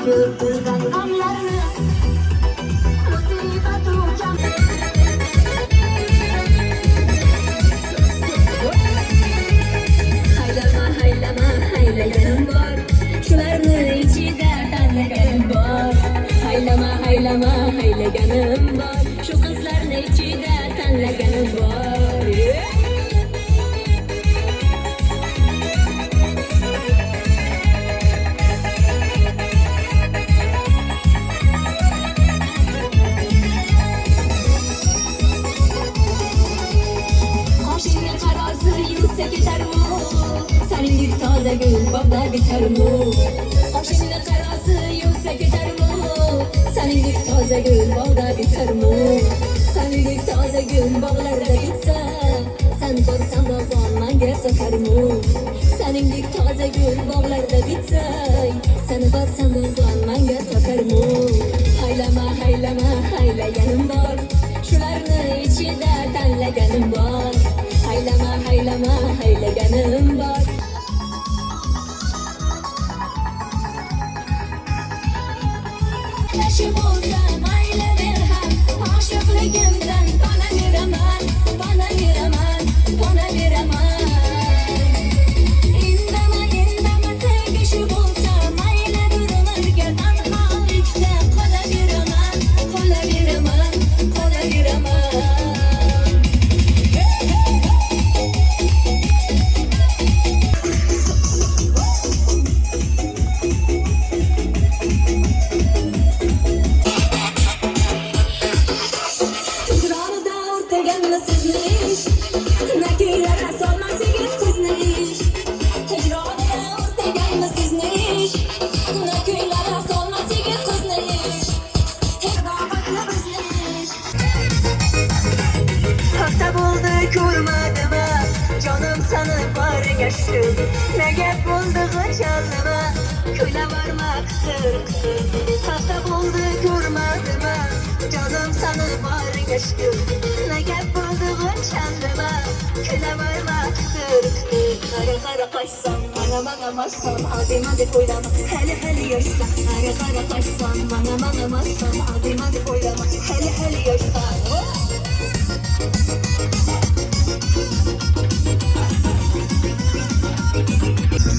yıkılgan gamlarni musibatu kam. Haylama haylama haylaganim bor, shularni ichida tanlaganim bor. Haylama haylama haylaganim bor, shu qizlarni ichida tanlaganim bor. Senin bir taze gül bana biter mi? Başında karası yüksek gider mi? Senin bir taze gül bağda biter mi? Senin bir taze gül bağlarda bitse, sen korsan bağlan gel sakar mı? Senin bir taze gül bağlarda bitse, sen korsan bağlan gel sakar mı? Haylama haylama haylaganim var, şularni içinde tanlaganim var. Haylama haylama haylaganim var. Yaşım olsam aylanırham, aşıkligimdan bana veraman, bana veraman, bana veraman. Indama indama sevgisi bo'lsam aylanurlarga tanholikda qolaveraman, qolaveraman, qolaveraman. Ne gap bo'ldi g'ijallama, kula varmaktır. Hafta bo'ldi ko'rmadima, jonim sani bargashtir. Ne gap bo'ldi g'ijallama, kula varmaktır. Qara qara qaysam, mana masam, adima deb o'ylama, hali yoshsan. Qara qaysam, mana masam, adima deb o'ylama, hali yoshsan.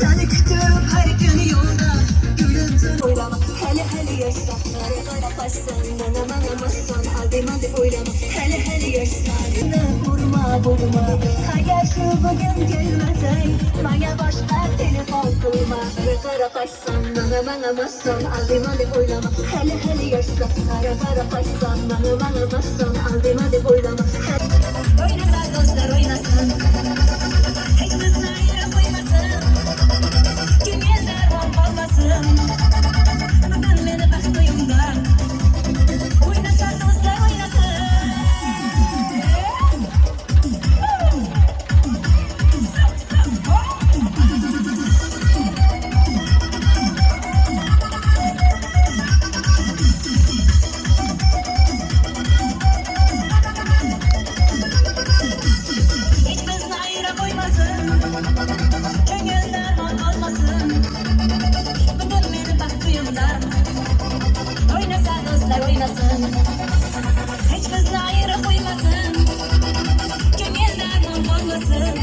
Seni kütürüm her gün yolda, gülüntün oylama, hali yaşsan. Qara qaysam, mana masam, adima deb o'ylama, hali yoshsan. Vurma, agar shu bugun kelmasang, menga boshqa telefon qilma. Qara qaysam, mana masam, adima deb o'ylama, hali yoshsan. Qara qaysam, mana masam, adima deb o'ylama. O'ynasa do'stlar o'ynasin, hech bizni ayirib qo'ymasin. Bugun meni baxt uyimdan o'ynasa do'stlar o'ynasin. Hech bizni ayirib qo'ymasin, ko'ngildan ol olmasin. Oynasa do'stlar o'ynasin, hech bizni ayirib qo'ymasin, ko'ngilda armon qolmasin.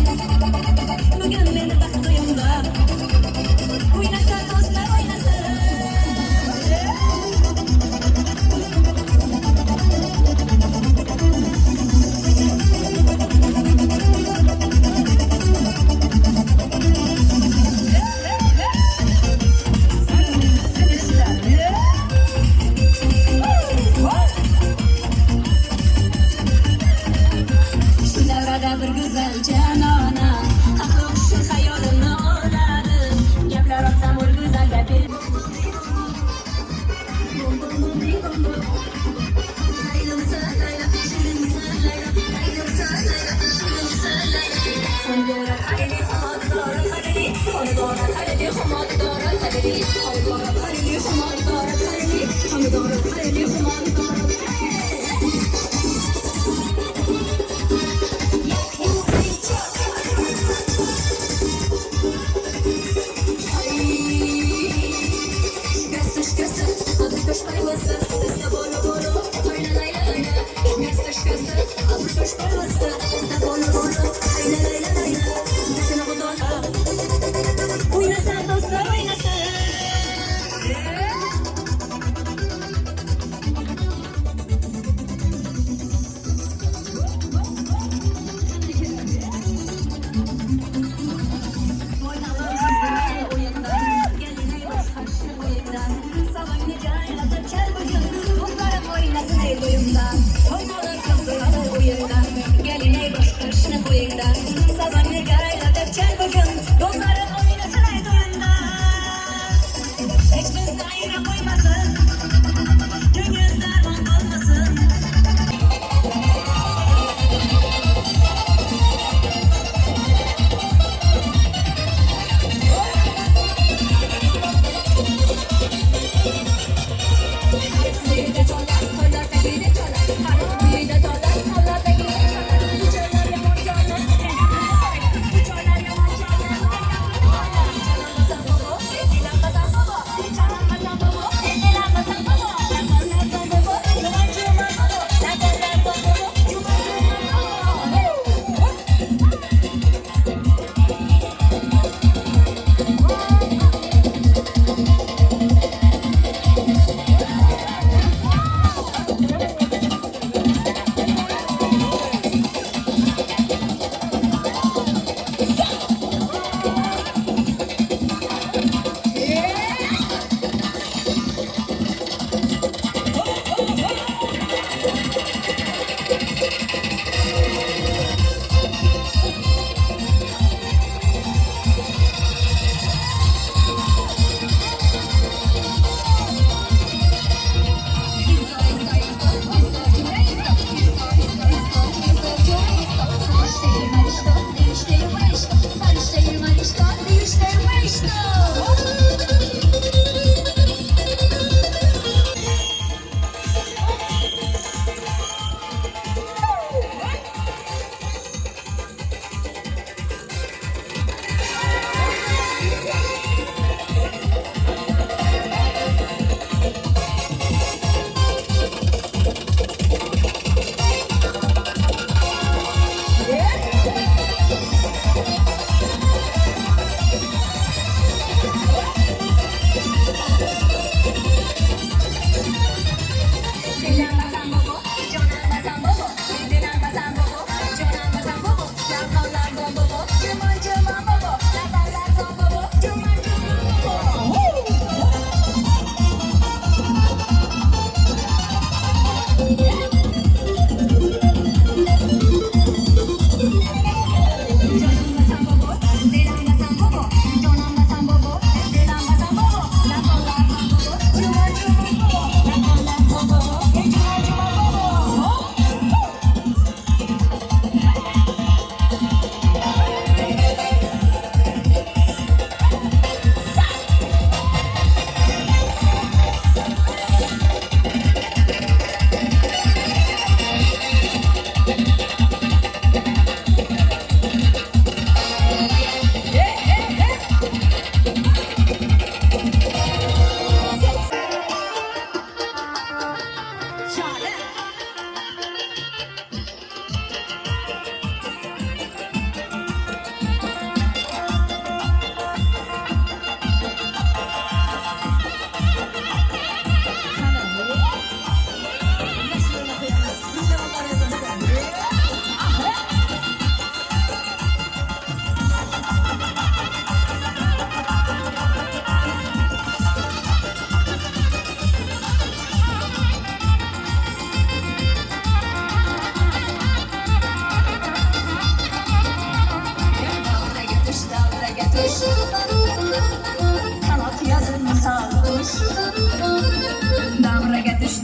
Bugun meni baxt uyimda, oynasa do'stlar o'ynasin. Bir güzel canana, aklım şu hayalimni oladi. Gaplar atsam ol güzel gap. koşmayması, kızda boru boru, oyna layla layla. Yaz başkası, almış koşmayması, kızda boru boru, layla layla layla. Bütün bu dona, oynasın dostlar oynasın.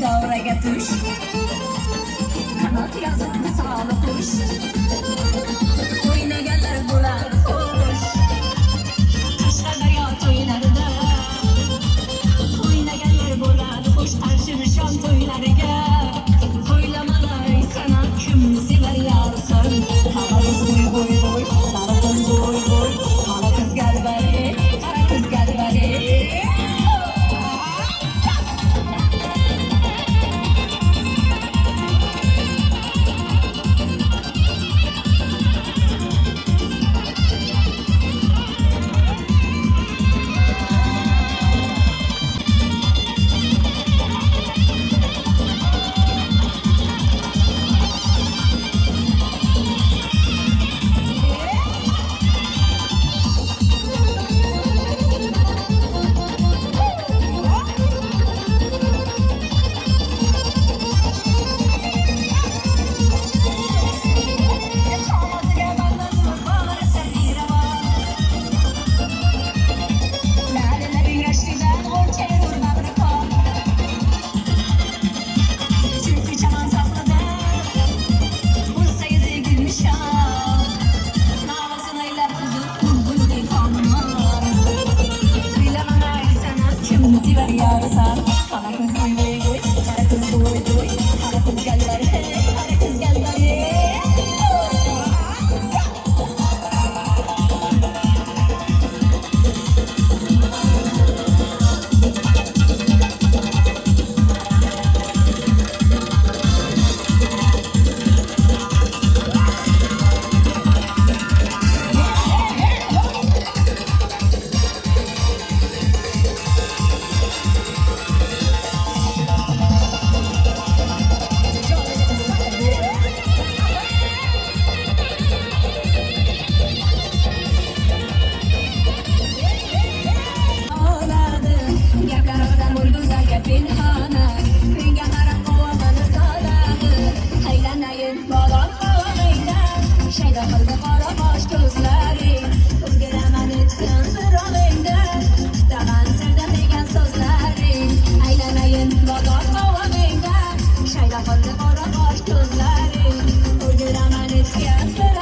Davraga tush, kanat yazıp sağlık kuş. Oynaganlar bular hoş, Qashqadaryo to'ylarida. Oynaganlar bular hoş, qarshi nishon to'ylariga. To'ylamalar sanat kim sevar yarsan. Qamariz bo'y bo'y bo'y, qamariz bo'y bo'y, qara qiz galbari, qara qiz galbari. Kızını sever yarısan Ana kız oy oy oy Ana kız oy oy Ana kız gel bari hey Ana kız gel bari Shayda qoldi qora qosh ko'zlaring, o'rgiraman etgan